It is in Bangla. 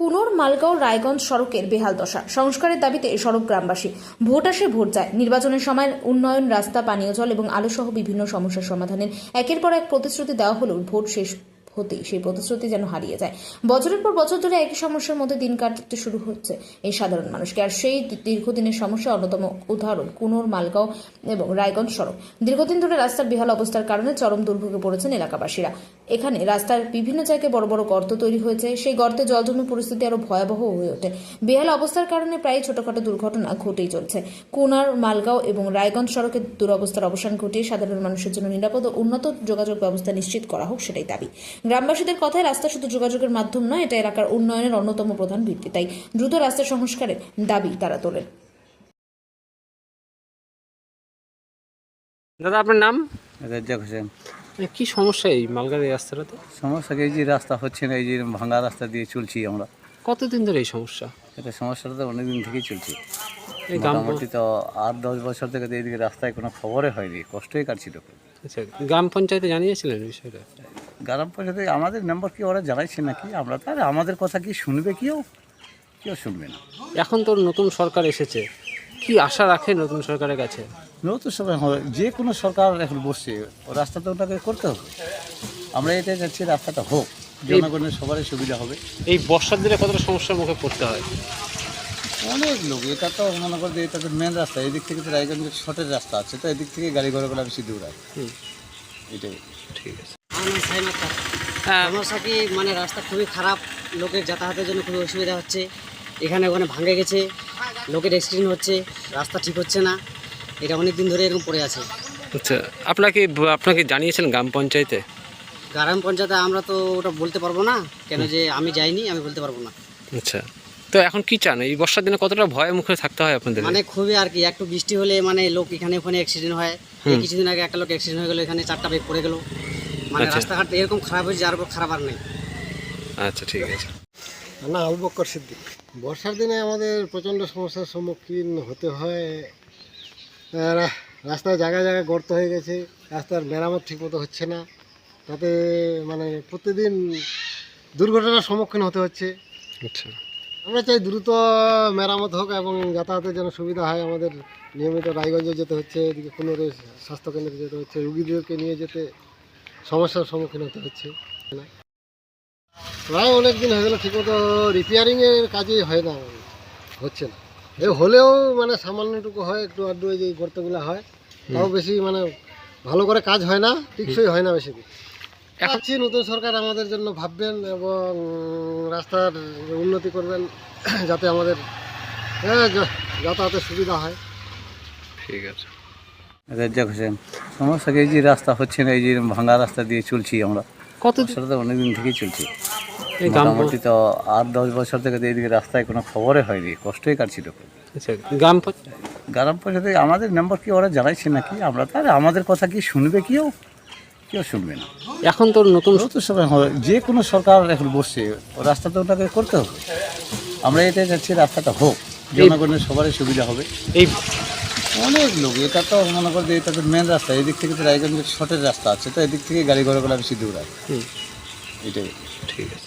কুনোর মালগাঁও রায়গঞ্জ সড়কের বেহাল দশা, সংস্কারের দাবিতে সড়ক গ্রামবাসী। ভোট আসে ভোট যায়, নির্বাচনের সময় উন্নয়ন, রাস্তা, পানীয় জল এবং আলো সহ বিভিন্ন সমস্যার সমাধানের একের পর এক প্রতিশ্রুতি দেওয়া হলেও ভোট শেষ হতেই সেই প্রতিশ্রুতি যেন হারিয়ে যায়। বছরের পর বছর ধরে একই সমস্যার মধ্যে দিন কাটতে শুরু হচ্ছে এই সাধারণ মানুষকে। আর সেই দীর্ঘদিনের সমস্যা অন্যতম উদাহরণ কুনোর মালগাঁও এবং রায়গঞ্জ সড়ক। দীর্ঘদিন ধরে রাস্তার বেহাল অবস্থার কারণে চরম দুর্ভোগে পড়েছেন এলাকাবাসীরা। এখানে রাস্তার বিভিন্ন জায়গায় বড় বড় গর্ত তৈরি হয়েছে, সেই গর্তে জল জমে পরিস্থিতি আরো ভয়াবহ হয়ে ওঠে। বেহাল অবস্থার কারণে প্রায় ছোটখাটো দুর্ঘটনা ঘটেই চলছে। কুনার মালগাঁও এবং রায়গঞ্জ সড়কের দুরবস্থার অবসান ঘটিয়ে সাধারণ মানুষের জন্য নিরাপদ ও উন্নত যোগাযোগ ব্যবস্থা নিশ্চিত করা হোক, সেটাই দাবি। গ্রামবাসীদের কথায় রাস্তা শুধু যোগাযোগের মাধ্যম নয়, এটা এলাকার উন্নয়নের অন্যতম প্রধান ভিত্তি। তাই দ্রুত রাস্তা সংস্কারের দাবি তারা তোলেন। দাদা, আপনার নাম? রেজ্জাক হোসেন। কি সমস্যা এই মালগাঁও এই রাস্তাটাতে? সমস্যা কি, এই যে রাস্তা হচ্ছে না, এই যে ভাঙা রাস্তা দিয়ে চলছি আমরা। কতদিন ধরে এই সমস্যা? এটা সমস্যাটা তো অনেকদিন থেকেই চলছে, এই মোটামুটি তো 8-10 বছর থেকে তো এইদিকে রাস্তায় কোনো খবরে হয়নি, কষ্টই কাটছিল। আচ্ছা, গ্রাম পঞ্চায়েতে জানিয়েছিলেন বিষয়টা? গ্রাম পঞ্চায়েতে আমাদের মেম্বার কি ওরা জানাইছে নাকি? আমরা তো আর আমাদের কথা কি শুনবে, কেউ শুনবে না। এখন তো নতুন সরকার এসেছে, কি আশা রাখে নতুন সরকারের কাছে? নতুন সরকার হবে, যে কোনো সরকার এখন বসছে, ও রাস্তা তো ওটাকে করতে হবে। আমরা এটা চাচ্ছি রাস্তাটা হোক, জনগণের সবারই সুবিধা হবে। এই বর্ষার দিনে কতটা সমস্যার মুখে পড়তে হয়? অনেক লোক, এটা তো মনে করে যে এটা তো মেন রাস্তা, এদিক থেকে তো রায়গঞ্জের শর্টের রাস্তা আছে, তো এদিক থেকে গাড়ি ঘোড়াগুলো বেশি দূর আছে। এটাই ঠিক আছে। সমস্যা কি, মানে রাস্তা খুবই খারাপ, লোকের যাতায়াতের জন্য খুবই অসুবিধা হচ্ছে। এখানে ওখানে ভাঙে গেছে, লোকের অ্যাক্সিডেন্ট হচ্ছে, রাস্তা ঠিক হচ্ছে না। এটা অনেক দিন ধরে এরকম পড়ে আছে। আচ্ছা, আপনাকে জানিয়েছেন গ্রাম পঞ্চায়েতে? গ্রাম পঞ্চায়েতে আমরা তো ওটা বলতে পারবো না, কেন যে আমি যাইনি, আমি বলতে পারবো না। আচ্ছা, তো এখন কি চান? এই বর্ষার দিনে কতটা ভয়ের মুখে থাকতে হয় আপনাদের? মানে খুবই আর কি, একটু বৃষ্টি হলে মানে লোক এখানে ওখানে অ্যাক্সিডেন্ট হয়। এই কিছুদিন আগে একটা লোক অ্যাক্সিডেন্ট হয়ে গেলো, এখানে 4টা বাইক পড়ে গেলো। মানে আচ্ছা। রাস্তাঘাট এরকম খারাপ হয়েছে, আর খারাপ আর নেই। আচ্ছা, ঠিক আছে। না, আবু বকর সিদ্দিক। বর্ষার দিনে আমাদের প্রচণ্ড সমস্যার সম্মুখীন হতে হয়। রাস্তায় জায়গায় জায়গায় গর্ত হয়ে গেছে, রাস্তার মেরামত ঠিকমতো হচ্ছে না, তাতে মানে প্রতিদিন দুর্ঘটনার সম্মুখীন হতে হচ্ছে। আচ্ছা, আমরা চাই দ্রুত মেরামত হোক এবং যাতায়াতের জন্য সুবিধা হয়। আমাদের নিয়মিত রায়গঞ্জে যেতে হচ্ছে, এদিকে কোনো স্বাস্থ্যকেন্দ্রে যেতে হচ্ছে, রুগীদেরকে নিয়ে যেতে সমস্যার সম্মুখীন হতে হচ্ছে। প্রায় অনেক দিন হয়ে গেলো, ঠিকমতো রিপেয়ারিংয়ের কাজই হয় না, হচ্ছে না। এ হলেও মানে সামান্যটুকু হয়, একটু আধটু যে গর্তগুলো হয়, তাও বেশি মানে ভালো করে কাজ হয় না, টিকসই হয় না বেশি দিন। চাচ্ছি নতুন সরকার আমাদের জন্য ভাববেন এবং রাস্তার উন্নতি করবেন, যাতে আমাদের যাতায়াতের সুবিধা হয়। ঠিক আছে। রেজ্জাক হোসেন। সমস্যা কি, এই যে রাস্তা হচ্ছে না, এই যে ভাঙা রাস্তা দিয়ে চলছি আমরা। সেটা তো অনেকদিন থেকেই চলছে, মোটামুটি তো 8-10 বছর থেকে তো এইদিকে রাস্তায় কোনো খবরে হয়নি, কষ্টই কাটছিল। আচ্ছা, গ্রাম পঞ্চায়েতে আমাদের মেম্বার কি ওরা জানাইছে নাকি? আমরা তো আর আমাদের কথা কি শুনবে, কেউ শুনবে না। এখন তো নতুন সরকার হবে, যে কোনো সরকার এখন বসছে, ও রাস্তা তো ওটাকে করতে হবে। আমরা এটা চাচ্ছি রাস্তাটা হোক, জনগণের সবারই সুবিধা হবে। এই অনেক লোক, এটা তো মনে করে যে এটা তো মেন রাস্তা, এদিক থেকে তো রায়গঞ্জের শর্টের রাস্তা আছে, তো এদিক থেকে গাড়ি ঘোড়াগুলো বেশি দূর আছে। এটাই। ঠিক আছে।